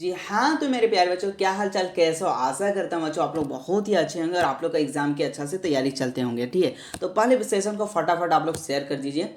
जी हाँ, तो मेरे प्यारे बच्चों क्या हाल चाल कैसे हो? आशा करता हूँ बच्चों आप लोग बहुत ही अच्छे होंगे और आप लोग का एग्जाम की अच्छा से तैयारी चलते होंगे। ठीक है, तो पहले सेशन को फटाफट आप लोग शेयर कर दीजिए।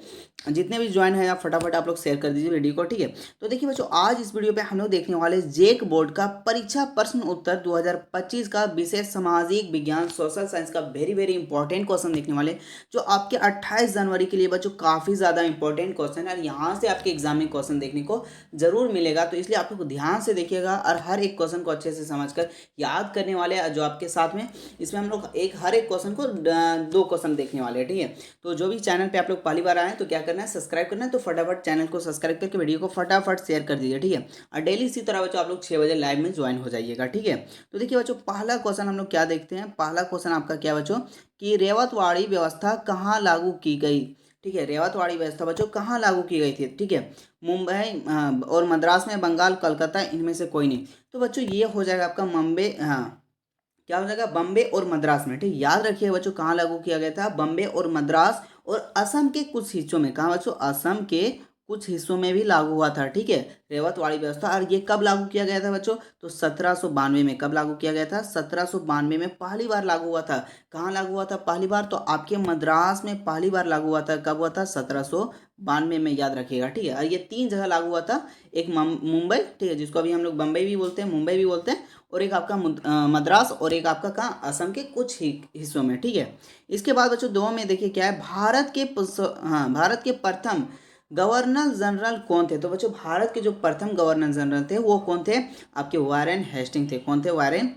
जितने भी ज्वाइन है आप फटाफट आप लोग शेयर कर दीजिए वीडियो को। ठीक है, तो देखिए बच्चों आज इस वीडियो पे हम लोग देखने वाले जेक बोर्ड का परीक्षा प्रश्न उत्तर 2025 का विशेष सामाजिक विज्ञान सोशल साइंस का वेरी वेरी इंपॉर्टेंट क्वेश्चन देखने वाले, जो आपके 28 जनवरी के लिए बच्चों काफ़ी ज़्यादा इंपॉर्टेंट क्वेश्चन है और यहाँ से आपके एग्जाम में क्वेश्चन देखने को जरूर मिलेगा। तो इसलिए आप लोग ध्यान से देखिएगा और हर एक क्वेश्चन को अच्छे से समझकर याद करने वाले हैं। जो आपके साथ में इसमें हम लोग हर एक क्वेश्चन को दो क्वेश्चन देखने वाले हैं। ठीक है, तो जो भी चैनल पे आप लोग पहली बार आए हैं तो क्या करना है, सब्सक्राइब करना है। तो फटाफट चैनल को सब्सक्राइब करके वीडियो को फटाफट शेयर कर दीजिए। ठीक है, और डेली इसी तरह बच्चों आप लोग 6 बजे लाइव में ज्वाइन हो जाइएगा। ठीक है, तो देखिए बच्चों पहला क्वेश्चन हम लोग क्या देखते हैं। पहला क्वेश्चन आपका क्या बच्चों कि रेवतवाड़ी व्यवस्था कहाँ लागू की गई। ठीक है, रेवतवाड़ी व्यवस्था बच्चों कहाँ लागू की गई थी। ठीक है, मुंबई और मद्रास में, बंगाल, कलकत्ता, इनमें से कोई नहीं। तो बच्चों ये हो जाएगा आपका मुंबई, हाँ क्या हो जाएगा, बम्बे और मद्रास में। ठीक, याद रखिए बच्चों कहाँ लागू किया गया था, बम्बे और मद्रास और असम के कुछ हिस्सों में। कहाँ बच्चों, असम के कुछ हिस्सों में भी लागू हुआ था। ठीक है, रेवतवाड़ी व्यवस्था। और ये कब लागू किया गया था बच्चों, तो 1792 में। कब लागू किया गया था, 1792 में पहली बार लागू हुआ था। कहाँ लागू हुआ था पहली बार, तो आपके मद्रास में पहली बार लागू हुआ था। कब हुआ था, 1792 में, याद रखिएगा। ठीक है, और ये 3 जगह लागू हुआ था। एक मुंबई, ठीक है, जिसको अभी हम लोग बम्बई भी बोलते हैं, मुंबई भी बोलते हैं, और एक आपका मद्रास, और एक आपका कहाँ, असम के कुछ ही हिस्सों में। ठीक है, इसके बाद बच्चों दो में देखिए क्या है, भारत के प्रथम गवर्नर जनरल कौन थे। तो बच्चों भारत के जो प्रथम गवर्नर जनरल थे वो कौन थे, आपके वारेन हेस्टिंग थे। कौन थे, वारेन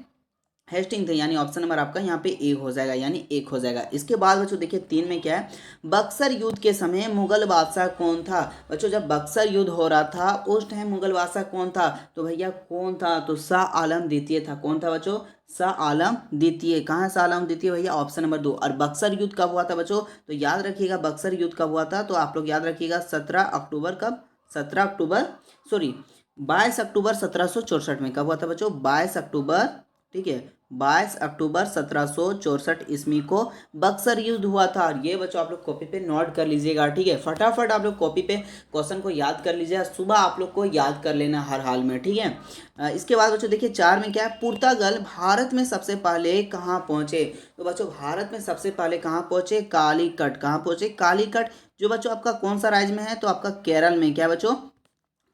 हेस्टिंग थे। यानी ऑप्शन नंबर आपका यहाँ पे ए हो जाएगा, यानी एक हो जाएगा। इसके बाद बच्चों देखिए 3 में क्या है, बक्सर युद्ध के समय मुगल बादशाह कौन था। बच्चों जब बक्सर युद्ध हो रहा था उस टाइम मुगल बादशाह कौन था, तो भैया कौन था, तो शाह आलम द्वितीय था। कौन था बच्चों, शाह आलम द्वितीय। कहाँ है शाह आलम द्वितीय, भैया ऑप्शन नंबर 2। और बक्सर युद्ध कब हुआ था बच्चों, तो याद रखिएगा बक्सर युद्ध कब हुआ था, तो आप लोग याद रखिएगा 17 अक्टूबर। कब, 17 अक्टूबर, सॉरी 22 अक्टूबर 1764 में। कब हुआ था बच्चों, 22 अक्टूबर। ठीक है, 22 अक्टूबर 1764 ईस्वी को बक्सर युद्ध हुआ था। और ये बच्चों आप लोग कॉपी पे नोट कर लीजिएगा। ठीक है, फटाफट आप लोग कॉपी पे क्वेश्चन को याद कर लीजिए। सुबह आप लोग को याद कर लेना हर हाल में। ठीक है, इसके बाद बच्चों देखिए 4 में क्या है, पुर्तगाल भारत में सबसे पहले कहाँ पहुंचे। तो बच्चों भारत में सबसे पहले कहाँ पहुंचे, कालीकट। कहाँ पहुंचे, कालीकट। जो बच्चों आपका कौन सा राज्य में है, तो आपका केरल में। क्या बच्चों,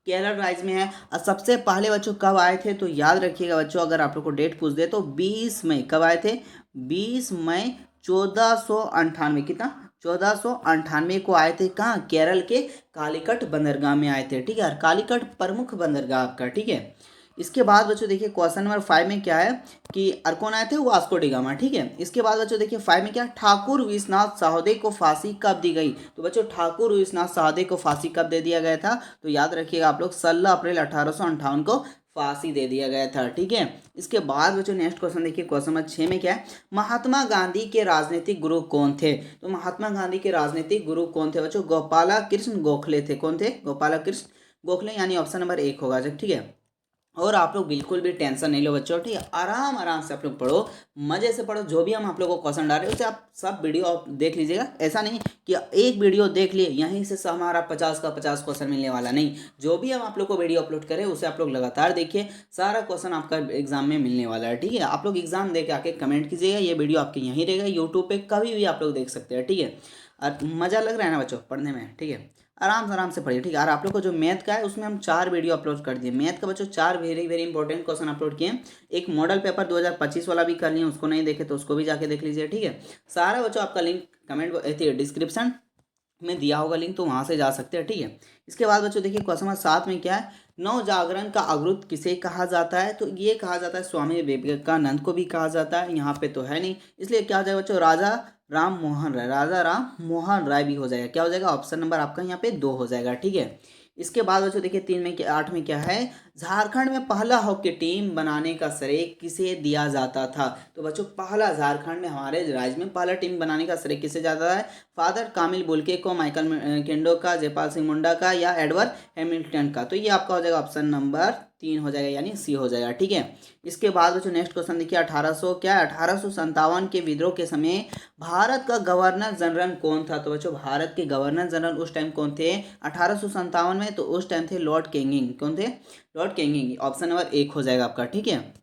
केरल राज्य में है। और सबसे पहले बच्चों कब आए थे, तो याद रखिएगा बच्चों, अगर आप लोग को डेट पूछ दे तो 20 मई। कब आए थे, 20 मई 1498। कितना, 1498 को आए थे। कहाँ, केरल के कालीकट बंदरगाह में आए थे। ठीक है, और कालीकट प्रमुख बंदरगाह आपका। ठीक है, इसके बाद बच्चों देखिए क्वेश्चन नंबर 5 में क्या है कि और कौन आए थे, वास्को डी गामा। ठीक है, इसके बाद बच्चों देखिए 5 में क्या, ठाकुर विश्वनाथ साहदे को फांसी कब दी गई। तो बच्चों ठाकुर विश्वनाथ साहदे को फांसी कब दे दिया गया था, तो याद रखिएगा आप लोग 16 अप्रैल 1858 को फांसी दे दिया गया था। ठीक है, इसके बाद बच्चों नेक्स्ट क्वेश्चन देखिए, क्वेश्चन नंबर 6 में क्या है, महात्मा गांधी के राजनीतिक गुरु कौन थे। तो महात्मा गांधी के राजनीतिक गुरु कौन थे बच्चों, गोपाला कृष्ण गोखले थे। कौन थे, गोपाला कृष्ण गोखले, यानी ऑप्शन नंबर 1 होगा। ठीक है, और आप लोग बिल्कुल भी टेंशन नहीं लो बच्चों। ठीक है, आराम आराम से आप लोग पढ़ो, मजे से पढ़ो। जो भी हम आप लोगों को क्वेश्चन डाल रहे हैं उसे आप सब वीडियो आप देख लीजिएगा। ऐसा नहीं कि एक वीडियो देख लिए यहीं से हमारा 50 का 50 क्वेश्चन मिलने वाला नहीं। जो भी हम आप लोग को वीडियो अपलोड करें उसे आप लोग लगातार देखिए, सारा क्वेश्चन आपका एग्जाम में मिलने वाला है। ठीक है, आप लोग एग्जाम दे के आके कमेंट कीजिएगा। ये वीडियो आपके यहीं रहेगा, यूट्यूब पे कभी भी आप लोग देख सकते हैं। ठीक है, और मज़ा लग रहा है ना बच्चों पढ़ने में। ठीक है, आराम से पढ़िए। ठीक है, और आप लोग को जो मैथ का है उसमें हम 4 वीडियो अपलोड कर दिए। मैथ का बच्चों 4 very very important question upload किए। एक मॉडल पेपर 2025 वाला भी कर लिए, उसको नहीं देखे तो उसको भी जाके देख लीजिए। ठीक है, सारा बच्चों आपका लिंक कमेंट डिस्क्रिप्शन में दिया होगा लिंक, तो वहाँ से जा सकते हैं। ठीक है, इसके बाद बच्चों देखिए क्वेश्चन नंबर 7 में क्या है, नव जागरण का अग्रदूत किसे कहा जाता है। तो ये कहा जाता है स्वामी विवेकानंद को भी कहा जाता है। यहाँ पे तो है नहीं, इसलिए क्या हो जाएगा बच्चों, राम मोहन राय, राजा राम मोहन राय भी हो जाएगा। क्या हो जाएगा, ऑप्शन नंबर आपका यहाँ पे 2 हो जाएगा। ठीक है, इसके बाद बच्चों देखिए 3 में 8 में क्या है, झारखंड में पहला हॉकी टीम बनाने का श्रेय किसे दिया जाता था। तो बच्चों पहला झारखंड में हमारे राज्य में पहला टीम बनाने का श्रेय किसे जाता है, फादर कामिल बुल्के को, माइकल केंडो का, जयपाल सिंह मुंडा का, या एडवर्ड हैमिल्टन का। तो ये आपका हो जाएगा ऑप्शन नंबर 3 हो जाएगा, यानी सी हो जाएगा। ठीक है, इसके बाद बच्चों नेक्स्ट क्वेश्चन देखिए 1800 क्या 1857 के विद्रोह के समय भारत का गवर्नर जनरल कौन था? तो बच्चों भारत के गवर्नर जनरल उस टाइम कौन थे 1857 में? तो उस टाइम थे लॉर्ड कैनिंग। कौन थे? Lord Canning. ऑप्शन नंबर 1 हो जाएगा आपका। ठीक है,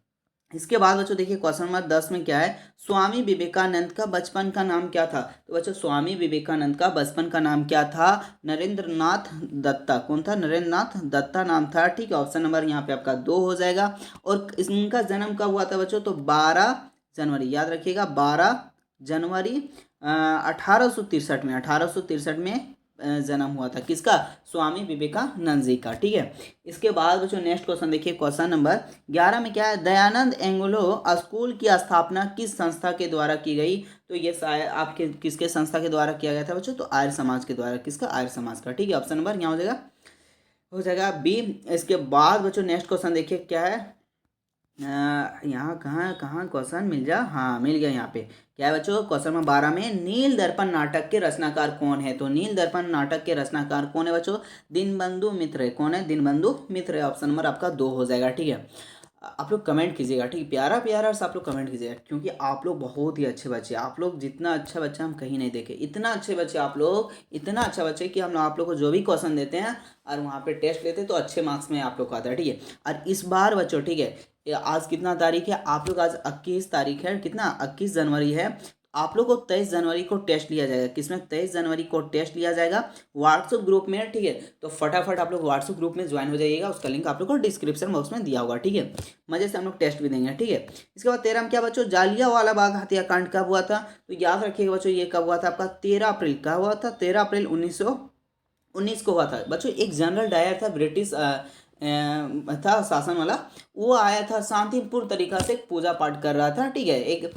इसके बाद बच्चों देखिए क्वेश्चन नंबर 10 में क्या है, स्वामी विवेकानंद का बचपन का नाम क्या था? तो बच्चों स्वामी विवेकानंद का बचपन का नाम क्या था? नरेंद्रनाथ दत्ता। कौन था? नरेंद्रनाथ दत्ता नाम था। ठीक है, ऑप्शन नंबर यहाँ पे आपका 2 हो जाएगा। और इनका जन्म कब हुआ था बच्चों? तो 12 जनवरी, याद रखिएगा 12 जनवरी 1863 में, 1863 में जन्म हुआ था। किसका? स्वामी विवेकानंद जी का। ठीक है, इसके बाद बच्चों नेक्स्ट क्वेश्चन देखिए क्वेश्चन नंबर 11 में क्या है, दयानंद एंग्लो स्कूल की स्थापना किस संस्था के द्वारा की गई? तो ये आपके किसके संस्था के द्वारा किया गया था बच्चों? तो आर्य समाज के द्वारा। किसका? आर्य समाज का। ठीक है, ऑप्शन नंबर यहाँ हो जाएगा बी। इसके बाद बच्चों नेक्स्ट क्वेश्चन देखिए क्या है, यहाँ कहाँ कहाँ क्वेश्चन मिल जा, हाँ मिल गया यहाँ पे। क्या है बच्चों? क्वेश्चन नंबर 12 में नील दर्पण नाटक के रचनाकार कौन है? तो नील दर्पण नाटक के रचनाकार कौन है बच्चों? दीनबंधु मित्र है। कौन है? दीनबंधु मित्र है। ऑप्शन नंबर आपका 2 हो जाएगा। ठीक है, आप लोग कमेंट कीजिएगा। ठीक, प्यारा प्यारा से आप लोग कमेंट कीजिएगा, क्योंकि आप लोग बहुत ही अच्छे बच्चे, आप लोग जितना अच्छा बच्चा हम कहीं नहीं देखे, इतना अच्छे बच्चे आप लोग, इतना अच्छा बच्चे कि हम आप लोग को जो भी क्वेश्चन देते हैं और वहाँ पे टेस्ट लेते हैं तो अच्छे मार्क्स में आप लोग को आता है। ठीक है, और इस बार बच्चों, ठीक है, आज कितना तारीख है आप लोग? आज 21 तारीख है। कितना? 21 जनवरी है। आप लोग को 23 जनवरी को टेस्ट लिया जाएगा। किसमें? 23 जनवरी को टेस्ट लिया जाएगा व्हाट्सएप ग्रुप में। ठीक है, तो फटाफट आप लोग व्हाट्सएप ग्रुप में ज्वाइन हो जाइएगा, उसका लिंक आप लोग को डिस्क्रिप्शन बॉक्स में दिया होगा। ठीक है, मजे से हम लोग टेस्ट भी देंगे। ठीक है, इसके बाद 13 में क्या बच्चों, जालियांवाला बाग हत्याकांड कब हुआ था? तो याद रखिएगा बच्चों, ये कब हुआ था आपका? 13 अप्रैल। कब हुआ था? 13 अप्रैल 1919 को हुआ था बच्चों। एक जनरल डायर था, ब्रिटिश था शासन वाला, वो आया था शांतिपूर्ण तरीका से पूजा पाठ कर रहा था। ठीक है, एक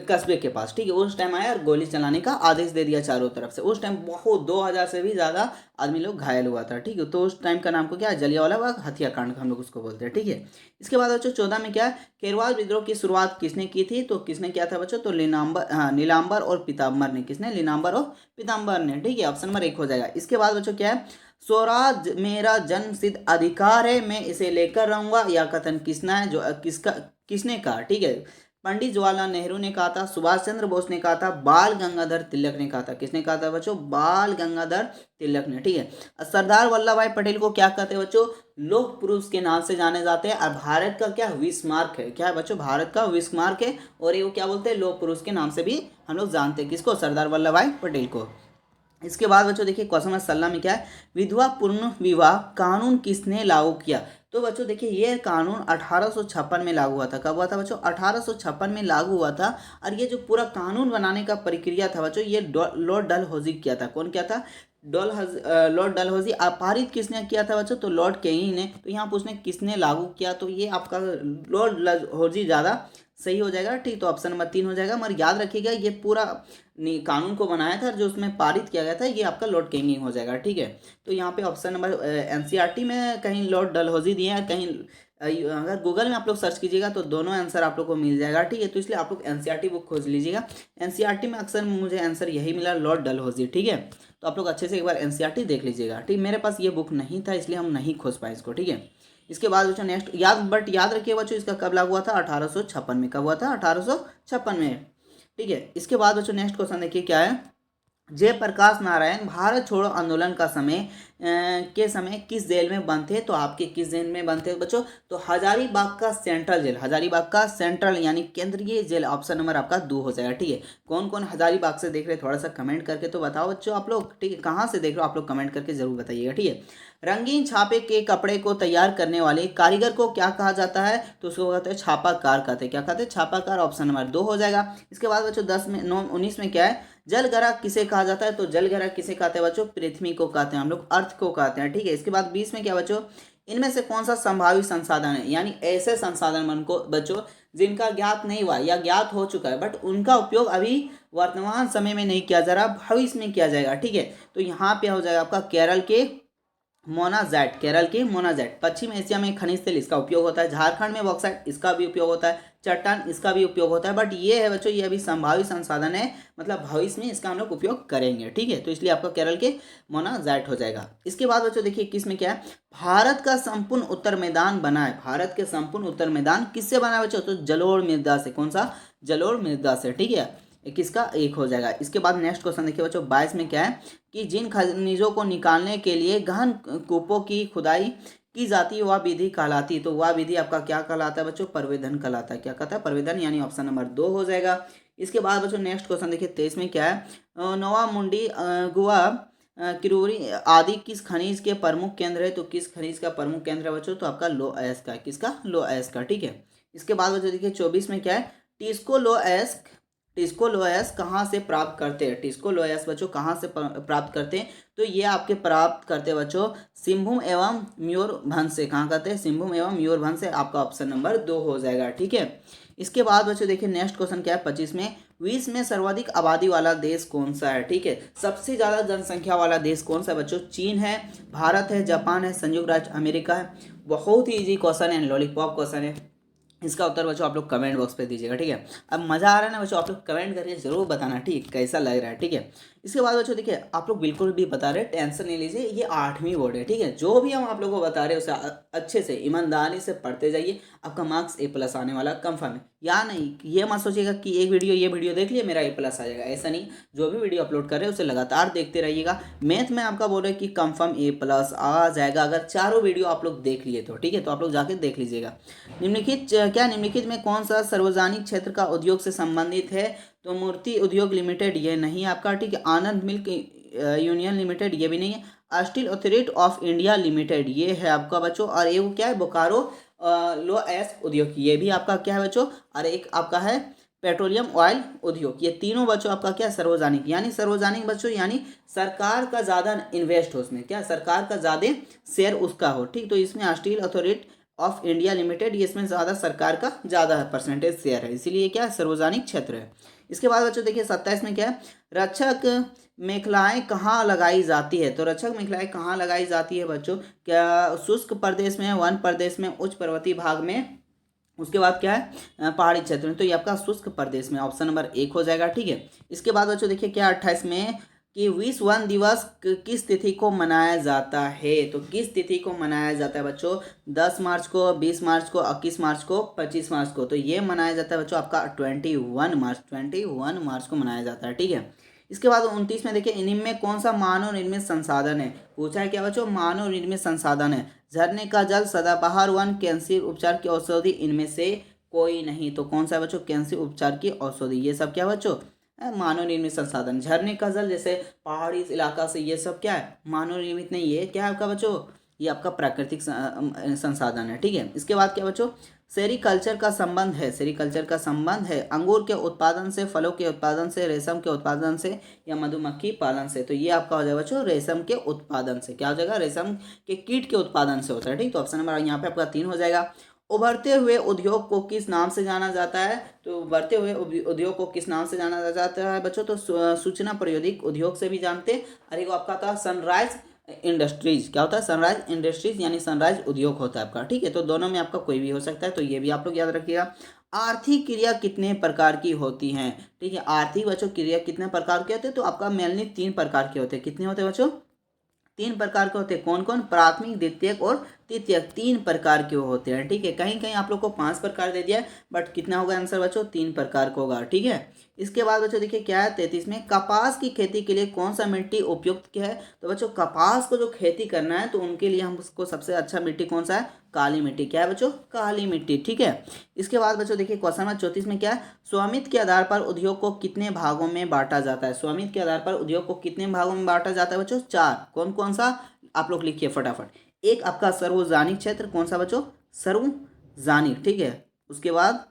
कस्बे के पास। ठीक है, उस टाइम आया और गोली चलाने का आदेश दे दिया चारों तरफ से। उस टाइम बहुत 2000 से भी ज़्यादा आदमी लोग घायल हुआ था। ठीक है, तो उस टाइम का नाम को क्या है? जलियांवाला बाग हत्याकांड हम लोग उसको बोलते हैं। ठीक है, इसके बाद बच्चों 14 में क्या है, खेरवाल विद्रोह की शुरुआत किसने की थी? तो किसने किया था बच्चों? तो नीलांबर और पीताम्बर ने। किसने? नीलांबर और पीताम्बर ने। ठीक है, ऑप्शन नंबर 1 हो जाएगा। इसके बाद बच्चों क्या है, स्वराज मेरा जन्म सिद्ध अधिकार है, मैं इसे लेकर रहूंगा, यह कथन किसना है? जो किसने कहा? ठीक है, पंडित जवाहरलाल नेहरू ने कहा था, सुभाष चंद्र बोस ने कहा था, बाल गंगाधर तिलक ने कहा था। किसने कहा था बच्चों? बाल गंगाधर तिलक ने। ठीक है, सरदार वल्लभ भाई पटेल को क्या कहते हैं बच्चों? लौह पुरुष के नाम से जाने जाते हैं। और भारत का क्या विस्मार्क है? क्या है बच्चों? भारत का विस्मार्क है। और ये वो क्या बोलते हैं? लौह पुरुष के नाम से भी हम लोग जानते हैं। किसको? सरदार वल्लभ भाई पटेल को। इसके बाद बच्चों देखिए क्वेश्चन नंबर 16 में क्या है, विधवा पूर्ण विवाह कानून किसने लागू किया? तो बच्चों देखिए ये कानून 1856 में लागू हुआ था। कब हुआ था बच्चों? 1856 में लागू हुआ था। और ये जो पूरा कानून बनाने का प्रक्रिया था बच्चों, ये लॉर्ड डलहौजी किया था। कौन किया था? लॉर्ड डलहौजी। पारित किसने किया था बच्चों? तो लॉर्ड कैनिंग ने। तो यहाँ पूछने किसने लागू किया, तो ये आपका लॉर्ड डलहौजी ज़्यादा सही हो जाएगा। ठीक, तो ऑप्शन नंबर 3 हो जाएगा। मगर याद रखिएगा ये पूरा कानून को बनाया था, जो उसमें पारित किया गया था, ये आपका लॉर्ड कैनिंग हो जाएगा। ठीक है, तो यहाँ पे ऑप्शन नंबर एनसीईआरटी में कहीं लॉर्ड डलहौजी दिए हैं, कहीं अगर गूगल में आप लोग सर्च कीजिएगा तो दोनों आंसर आप लोग को मिल जाएगा। ठीक है, तो इसलिए आप लोग एनसीईआरटी बुक खोज लीजिएगा। एनसीईआरटी में अक्सर मुझे आंसर यही मिला, लॉर्ड डलहौजी। ठीक है, तो आप लोग अच्छे से एक बार एनसीईआरटी देख लीजिएगा। ठीक, मेरे पास ये बुक नहीं था इसलिए हम नहीं खोज पाए इसको। ठीक है, इसके बाद बच्चों नेक्स्ट याद रखिए बच्चों, इसका कब लागू हुआ था? 1856 में। कब हुआ था? 1856 में। ठीक है, इसके बाद बच्चों नेक्स्ट क्वेश्चन देखिए क्या है, जयप्रकाश नारायण भारत छोड़ो आंदोलन का के समय किस जेल में बंद थे? तो आपके किस जेल में बंद थे बच्चों? तो हजारीबाग का सेंट्रल जेल, हजारीबाग का सेंट्रल यानी केंद्रीय जेल। ऑप्शन नंबर आपका 2 हो जाएगा। ठीक है, कौन कौन हजारीबाग से देख रहे हैं थोड़ा सा कमेंट करके तो बताओ बच्चों आप लोग। ठीक है, कहाँ से देख रहे हो आप लोग कमेंट करके जरूर बताइएगा। ठीक है, रंगीन छापे के कपड़े को तैयार करने वाले कारीगर को क्या कहा जाता है? तो उसको कहते हैं छापाकार कहते हैं। क्या कहते हैं? छापाकार। ऑप्शन नंबर 2 हो जाएगा। इसके बाद बच्चों 19 में क्या है, जलगरा किसे कहा जाता है? तो जलगरा किसे कहते हैं बच्चों? पृथ्वी को कहते हैं हम लोग, अर्थ को कहते हैं। ठीक है, इसके बाद 20 में क्या बच्चों, इनमें से कौन सा संभावित संसाधन है? यानी ऐसे संसाधन मन को बच्चों जिनका ज्ञात नहीं हुआ या ज्ञात हो चुका है बट उनका उपयोग अभी वर्तमान समय में नहीं किया जा रहा, भविष्य में किया जाएगा। ठीक है, तो यहाँ पे हो जाएगा आपका केरल के मोनाजैट, केरल की मोनाजैट। पश्चिम एशिया में खनिज तेल, इसका उपयोग होता है। झारखंड में बॉक्साइट, इसका भी उपयोग होता है। चट्टान, इसका भी उपयोग होता है। बट ये है बच्चों, ये अभी संभावित संसाधन है, मतलब भविष्य में इसका हम लोग उपयोग करेंगे, ठीक है। तो इसलिए आपका केरल के मोनाजैट हो जाएगा। इसके बाद बच्चों देखिए किस में क्या है, भारत का संपूर्ण उत्तर मैदान बना है। भारत के संपूर्ण उत्तर मैदान किससे बना है बच्चों, तो जलोढ़ मृदा से। कौन सा, जलोढ़ मृदा से, ठीक है। किसका, एक हो जाएगा। इसके बाद नेक्स्ट क्वेश्चन देखिए बच्चों 22 में क्या है, कि जिन खनिजों को निकालने के लिए गहन कूपों की खुदाई की जाती है वह विधि कहलाती है। तो वह विधि आपका क्या कहलाता है बच्चों, परवेधन कहलाता है। क्या कहता है, परवेधन, यानी ऑप्शन नंबर 2 हो जाएगा। इसके बाद बच्चों नेक्स्ट क्वेश्चन देखिए 23 में क्या है, नोवा मुंडी, गुआ, किरोरी आदि किस खनिज के प्रमुख केंद्र है। तो किस खनिज का प्रमुख केंद्र है बच्चों, तो आपका लो अयस्क का। किसका, लो अयस्क का, ठीक है। इसके बाद बच्चों देखिए 24 में क्या है, टिस्को लो अयस्क, टिस्को लोयस कहाँ से प्राप्त करते हैं। टिस्को लोयस बच्चों कहाँ से प्राप्त करते हैं, तो ये आपके प्राप्त करते हैं बच्चों सिंहभूम एवं मयूरभंज से। कहाँ करते हैं, सिंहभूम एवं मयूरभंज से। आपका ऑप्शन नंबर 2 हो जाएगा, ठीक है। इसके बाद बच्चों देखिए नेक्स्ट क्वेश्चन क्या है 25 में, विश्व में सर्वाधिक आबादी वाला देश कौन सा है, ठीक है। सबसे ज्यादा जनसंख्या वाला देश कौन सा है बच्चों, चीन है, भारत है, जापान है, संयुक्त राज्य अमेरिका है। बहुत ही इजी क्वेश्चन है, लॉलीपॉप क्वेश्चन है। इसका उत्तर बच्चों आप लोग कमेंट बॉक्स पे दीजिएगा, ठीक है। अब मज़ा आ रहा है ना बच्चों, आप लोग कमेंट करके जरूर बताना, ठीक, कैसा लग रहा है, ठीक है। इसके बाद बच्चों देखिए आप लोग बिल्कुल भी बता रहे, टेंशन नहीं लीजिए, ये 8वीं बोर्ड है, ठीक है। जो भी हम आप लोगों को बता रहे हैं उसे अच्छे से ईमानदारी से पढ़ते जाइए, आपका मार्क्स A+ आने वाला कंफर्म है। या नहीं, ये मत सोचिएगा कि एक वीडियो, ये वीडियो देख लिए मेरा A+ आ जाएगा, ऐसा नहीं। जो भी वीडियो अपलोड कर रहे हैं उसे लगातार देखते रहिएगा। मैथ में आपका बोल रहे कि कंफर्म A+ आ जाएगा अगर चारों वीडियो आप लोग देख लिए तो, ठीक है। तो आप लोग जाके देख लीजिएगा। निम्नलिखित क्या निम्नलिखित में कौन सा सार्वजनिक क्षेत्र का उद्योग से संबंधित है, तो मूर्ति उद्योग लिमिटेड ये नहीं आपका, ठीक है। आनंद मिल्क यूनियन लिमिटेड ये भी नहीं है। Steel authority of India limited ये है आपका बच्चों। और ये क्या है, बोकारो लो एस उद्योग, ये भी आपका क्या है बच्चों। और एक आपका है पेट्रोलियम ऑयल उद्योग। ये तीनों बच्चों आपका क्या, सार्वजनिक, यानी सार्वजनिक बच्चों यानी सरकार का ज़्यादा इन्वेस्ट हो उसमें, क्या सरकार का ज़्यादा शेयर उसका हो, ठीक। तो इसमें steel authority of India limited, ये इसमें ज़्यादा सरकार का ज़्यादा परसेंटेज शेयर है, इसीलिए क्या सार्वजनिक क्षेत्र है। इसके बाद बच्चों देखिए 27 में क्या है, रक्षक मेखलाएं कहाँ लगाई जाती है। तो रक्षक मेखलाएं कहाँ लगाई जाती है बच्चों, क्या शुष्क प्रदेश में, वन प्रदेश में, उच्च पर्वतीय भाग में, उसके बाद क्या है पहाड़ी क्षेत्र में। तो ये आपका शुष्क प्रदेश में, ऑप्शन नंबर 1 हो जाएगा, ठीक है। इसके बाद बच्चों देखिए क्या 28 में, कि विश्व वन दिवस किस तिथि को मनाया जाता है। तो किस तिथि को मनाया जाता है बच्चों, 10 मार्च को, 20 मार्च को, 21 मार्च को, 25 मार्च को। तो ये मनाया जाता है बच्चों आपका 21 मार्च को मनाया जाता है, ठीक है। इसके बाद 29 में देखिए, इनमें कौन सा मानव निर्मित संसाधन है। पूछा है क्या बच्चों, मानव निर्मित संसाधन है। झरने का जल, सदाबहार वन, कैंसर उपचार की औषधि, इनमें से कोई नहीं। तो कौन सा बच्चों, कैंसर उपचार की औषधि, ये सब क्या बच्चों मानव निर्मित संसाधन। झरने का जल जैसे पहाड़ी इलाका से, ये सब क्या है मानव निर्मित नहीं, ये क्या है आपका बच्चों, ये आपका प्राकृतिक संसाधन है, ठीक है। इसके बाद क्या बच्चों, सेरीकल्चर का संबंध है, सेरीकल्चर का संबंध है अंगूर के उत्पादन से, फलों के उत्पादन से, रेशम के उत्पादन से, या मधुमक्खी पालन से। तो ये आपका हो जाएगा बच्चों रेशम के उत्पादन से। क्या हो जाएगा, रेशम के कीट के उत्पादन से होता है, ठीक। तो ऑप्शन नंबर यहाँ पे आपका 3 हो जाएगा। उभरते हुए उद्योग को किस नाम से जाना जाता है। तो उभरते हुए उद्योग को किस नाम से जाना जाता है बच्चों, तो सूचना प्रौद्योगिक उद्योग से भी जानते हैं। और एक आपका था सनराइज इंडस्ट्रीज। क्या होता है, सनराइज इंडस्ट्रीज यानी सनराइज उद्योग होता है आपका, ठीक है। तो दोनों में आपका कोई भी हो सकता है, तो ये भी आप लोग याद रखिएगा। आर्थिक क्रिया कितने प्रकार की होती हैं, ठीक है। आर्थिक बच्चों क्रिया कितने प्रकार के होते हैं, तो आपका मेनली 3 प्रकार के होते हैं। कितने होते हैं बच्चों, 3 प्रकार के होते हैं। कौन कौन, प्राथमिक, द्वितीयक और तृतीयक, 3 प्रकार के होते हैं, ठीक है। कहीं कहीं आप लोग को 5 प्रकार दे दिया है, बट कितना होगा आंसर बच्चों, 3 प्रकार का होगा, ठीक है। इसके बाद बच्चों देखिए क्या है 33 में, कपास की खेती के लिए कौन सा मिट्टी उपयुक्त क्या है। तो बच्चों कपास को जो खेती करना है तो उनके लिए हम उसको सबसे अच्छा मिट्टी कौन सा है, काली मिट्टी। क्या है बच्चों, काली मिट्टी, ठीक है। इसके बाद बच्चों देखिए क्वेश्चन नंबर 34 में क्या है, स्वामित्व के आधार पर उद्योग को कितने भागों में बांटा जाता है। स्वामित्व के आधार पर उद्योग को कितने भागों में बांटा जाता है बच्चों, 4। कौन कौन सा, आप लोग लिखिए फटाफट। एक आपका सार्वजनिक क्षेत्र, कौन सा बच्चों, सार्वजनिक, ठीक है। उसके बाद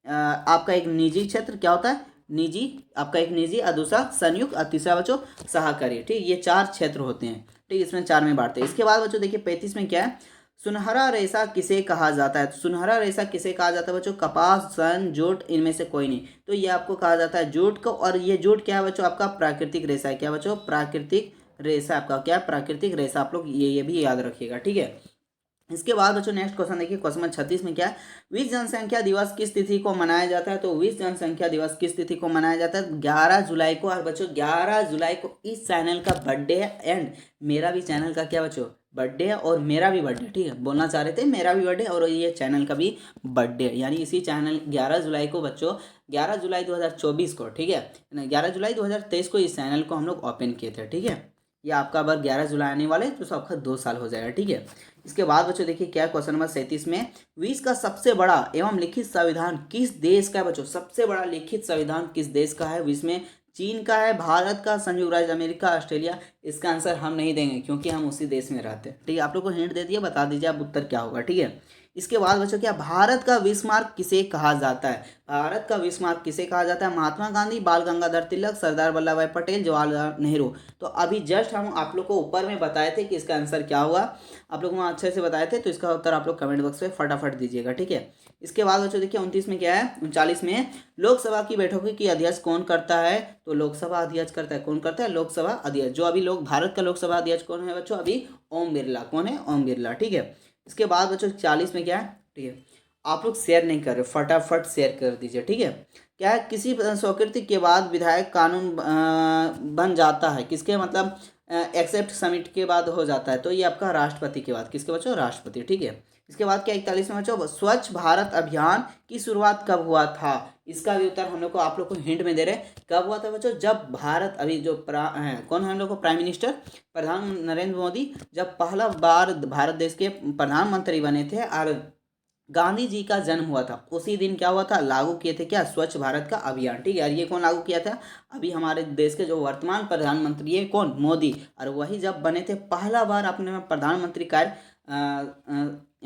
आपका एक निजी क्षेत्र, क्या होता है, निजी, आपका एक निजी, और दूसरा संयुक्त, और तीसरा बच्चों सहकारी, ठीक। ये 4 क्षेत्र होते हैं, ठीक। इसमें 4 में बांटते हैं। इसके बाद बच्चों देखिए 35 में क्या है, सुनहरा रेशा किसे कहा जाता है। तो सुनहरा रेशा किसे कहा जाता है बच्चों, कपास, सन, जूट, इनमें से कोई नहीं। तो ये आपको कहा जाता है जूट को। और ये जूट क्या है बच्चों, आपका प्राकृतिक रेशा है। क्या बच्चों, प्राकृतिक रेशा आपका क्या, प्राकृतिक रेशा, आप लोग ये भी याद रखिएगा, ठीक है। इसके बाद बच्चों नेक्स्ट क्वेश्चन देखिए, क्वेश्चन नंबर 36 में क्या है, विश्व जनसंख्या दिवस किस तिथि को मनाया जाता है। तो विश्व जनसंख्या दिवस किस तिथि को मनाया जाता है, 11 जुलाई को। और बच्चों 11 जुलाई को इस चैनल का बर्थडे है, एंड मेरा भी चैनल का क्या बच्चों, बर्थडे है, और मेरा भी बर्थडे, ठीक है, बोलना चाह रहे थे, मेरा भी बर्थडे और ये चैनल का भी बर्थडे है, यानी इसी चैनल 11 जुलाई को बच्चों, 11 जुलाई 2024 को, ठीक है, 11 जुलाई 2023 को इस चैनल को हम लोग ओपन किए थे, ठीक है। ये आपका अगर 11 जुलाई आने वाले तो सबका 2 साल हो जाएगा, ठीक है। इसके बाद बच्चों देखिए क्या, क्वेश्चन नंबर 37 में, विश्व का सबसे बड़ा एवं लिखित संविधान किस देश का है। बच्चों सबसे बड़ा लिखित संविधान किस देश का है विश्व में, चीन का है, भारत का, संयुक्त राज्य अमेरिका, ऑस्ट्रेलिया। इसका आंसर हम नहीं देंगे क्योंकि हम उसी देश में रहते हैं, ठीक है। आप लोग को हिंट दे दिया, बता दीजिए आप उत्तर क्या होगा, ठीक है। इसके बाद बच्चों क्या, भारत का विस्मार्क किसे कहा जाता है। भारत का विस्मार्क किसे कहा जाता है, महात्मा गांधी, बाल गंगाधर तिलक, सरदार वल्लभ भाई पटेल, जवाहरलाल नेहरू। तो अभी जस्ट हम आप लोग को ऊपर में बताए थे कि इसका आंसर क्या हुआ, आप लोग वहाँ अच्छे से बताए थे, तो इसका उत्तर आप लोग कमेंट बॉक्स में फटाफट दीजिएगा, ठीक है। इसके बाद बच्चों देखिए 29 में क्या है, 39 में, लोकसभा की बैठकों की अध्यक्ष कौन करता है। तो लोकसभा अध्यक्ष करता है, कौन करता है, लोकसभा अध्यक्ष। जो अभी लोग भारत का लोकसभा अध्यक्ष कौन है बच्चों, अभी ओम बिरला, कौन है, ओम बिरला, ठीक है। इसके बाद बच्चों 40 में क्या है, ठीक है, आप लोग शेयर नहीं कर रहे, फटाफट शेयर कर दीजिए, ठीक है। क्या है, किसी स्वीकृति के बाद विधायक कानून बन जाता है, किसके मतलब एक्सेप्ट समिट के बाद हो जाता है। तो ये आपका राष्ट्रपति के बाद, किसके बच्चों, राष्ट्रपति, ठीक है। इसके बाद क्या 41 में बच्चों, स्वच्छ भारत अभियान की शुरुआत कब हुआ था। इसका भी उत्तर हम लोग को, आप लोग को हिंट में दे रहे हैं, कब हुआ था बच्चों, जब भारत अभी जो कौन है हम लोग को, प्राइम मिनिस्टर प्रधान नरेंद्र मोदी जब पहला बार भारत देश के प्रधानमंत्री बने थे और गांधी जी का जन्म हुआ था, उसी दिन क्या हुआ था, लागू किए थे क्या, स्वच्छ भारत का अभियान, ठीक है। और ये कौन लागू किया था, अभी हमारे देश के जो वर्तमान प्रधानमंत्री है कौन, मोदी। और वही जब बने थे पहला बार अपने प्रधानमंत्री कार्य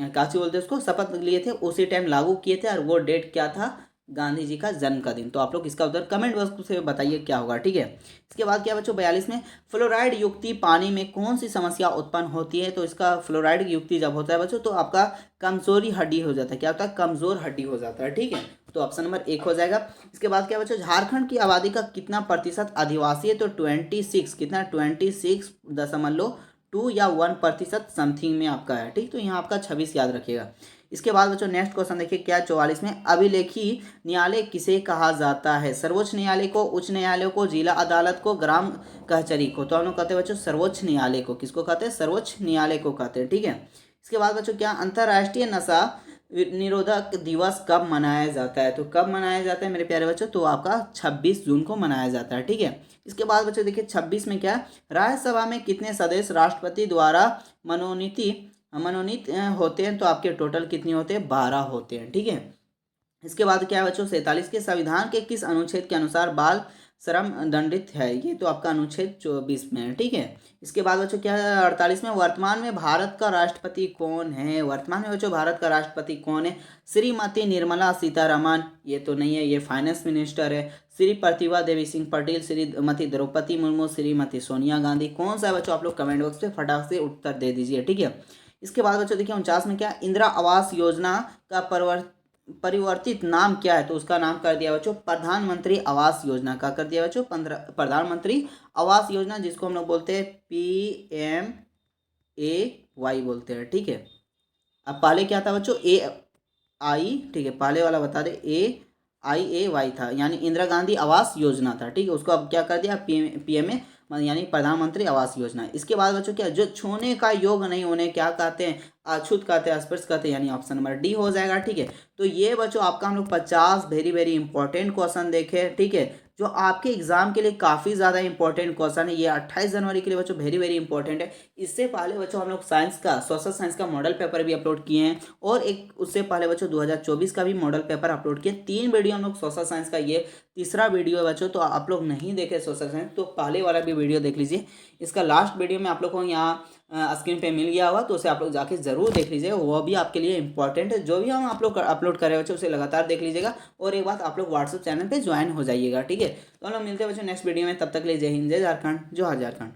काची बोलते उसको, शपथ लिए थे, उसी टाइम लागू किए थे, और वो डेट क्या था, गांधी जी का जन्म का दिन। तो आप लोग इसका उत्तर कमेंट बॉक्स से बताइए क्या होगा, ठीक है। इसके बाद क्या बच्चों 42 में, फ्लोराइड युक्ति पानी में कौन सी समस्या उत्पन्न होती है। तो इसका फ्लोराइड युक्ति जब होता है बच्चों तो आपका कमजोरी हड्डी हो जाता है, क्या होता है, कमजोर हड्डी हो जाता है, ठीक है। तो ऑप्शन नंबर 1 हो जाएगा। इसके बाद क्या बच्चों, झारखंड की आबादी का कितना प्रतिशत आदिवासी है। तो 26, कितना, 26.2 या 1% समथिंग में आपका है, ठीक। तो यहाँ आपका 26 याद रखिएगा। इसके बाद बच्चों नेक्स्ट क्वेश्चन देखिए क्या 44 में, अभिलेखी न्यायालय किसे कहा जाता है। सर्वोच्च न्यायालय को, उच्च न्यायालय को, जिला अदालत को, ग्राम कचहरी को। तो हम लोग कहते हैं बच्चों सर्वोच्च न्यायालय को, किसको कहते हैं, सर्वोच्च न्यायालय को कहते हैं, ठीक है। इसके बाद बच्चों क्या, अंतर्राष्ट्रीय नशा निरोधक दिवस कब मनाया जाता है। तो कब मनाया जाता है मेरे प्यारे बच्चों, तो आपका 26 जून को मनाया जाता है, ठीक है। इसके बाद बच्चों देखिए 26 में क्या, राज्यसभा में कितने सदस्य राष्ट्रपति द्वारा मनोनीत होते हैं। तो आपके टोटल कितने होते हैं, 12 होते हैं, ठीक है। इसके बाद क्या है बच्चों 47 के, संविधान के किस अनुच्छेद के अनुसार बाल श्रम दंडित है। ये तो आपका अनुच्छेद 24 में है, ठीक है। इसके बाद बच्चों क्या है 48 में, वर्तमान में भारत का राष्ट्रपति कौन है। वर्तमान में बच्चों भारत का राष्ट्रपति कौन है, श्रीमती निर्मला सीतारमण, ये तो नहीं है, ये फाइनेंस मिनिस्टर है। श्री प्रतिभा देवी सिंह पटेल, श्रीमती द्रौपदी मुर्मू, श्रीमती सोनिया गांधी। कौन सा है बच्चों, आप लोग कमेंट बॉक्स में फटाक से उत्तर दे दीजिए, ठीक है। इसके बाद बच्चों देखिए 49 में क्या, इंदिरा आवास योजना का परिवर्तित नाम क्या है। तो उसका नाम कर दिया बच्चों प्रधानमंत्री आवास योजना का कर दिया बच्चों प्रधानमंत्री आवास योजना, जिसको हम लोग बोलते हैं PMAY बोलते हैं, ठीक है। अब पहले क्या था बच्चों AI, ठीक है, पहले वाला बता दे AIAY था, यानी इंदिरा गांधी आवास योजना था, ठीक है। उसको अब क्या कर दिया PMA, यानी प्रधानमंत्री आवास योजना। इसके बाद बच्चों क्या, जो छूने का योग नहीं होने क्या कहते हैं, अछूत कहते हैं, स्पर्श कहते हैं, यानी ऑप्शन नंबर डी हो जाएगा, ठीक है। तो ये बच्चों आपका हम लोग 50 वेरी वेरी इंपॉर्टेंट क्वेश्चन देखे, ठीक है, जो आपके एग्जाम के लिए काफ़ी ज़्यादा इंपॉर्टेंट क्वेश्चन है। ये 28 जनवरी के लिए बच्चों वेरी वेरी इंपॉर्टेंट है। इससे पहले बच्चों हम लोग साइंस का, सोशल साइंस का मॉडल पेपर भी अपलोड किए हैं, और एक उससे पहले बच्चों 2024 का भी मॉडल पेपर अपलोड किए। 3 वीडियो हम लोग सोशल साइंस का, ये तीसरा वीडियो है बच्चों। तो आप लोग नहीं देखे सोशल साइंस तो पहले वाला भी वीडियो देख लीजिए। इसका लास्ट वीडियो में आप लोग को यहाँ स्क्रीन पे मिल गया होगा, तो उसे आप लोग जाके जरूर देख लीजिएगा, वो भी आपके लिए इंपॉर्टेंट है। जो भी हम आप लोग अपलोड कर रहे हैं बच्चों उसे लगातार देख लीजिएगा। और एक बात, आप लोग व्हाट्सएप चैनल पे ज्वाइन हो जाइएगा, ठीक है। तो हम लोग मिलते हैं बच्चों नेक्स्ट वीडियो में, तब तक के लिए जय हिंद, जय झारखंड, जोहार झारखंड।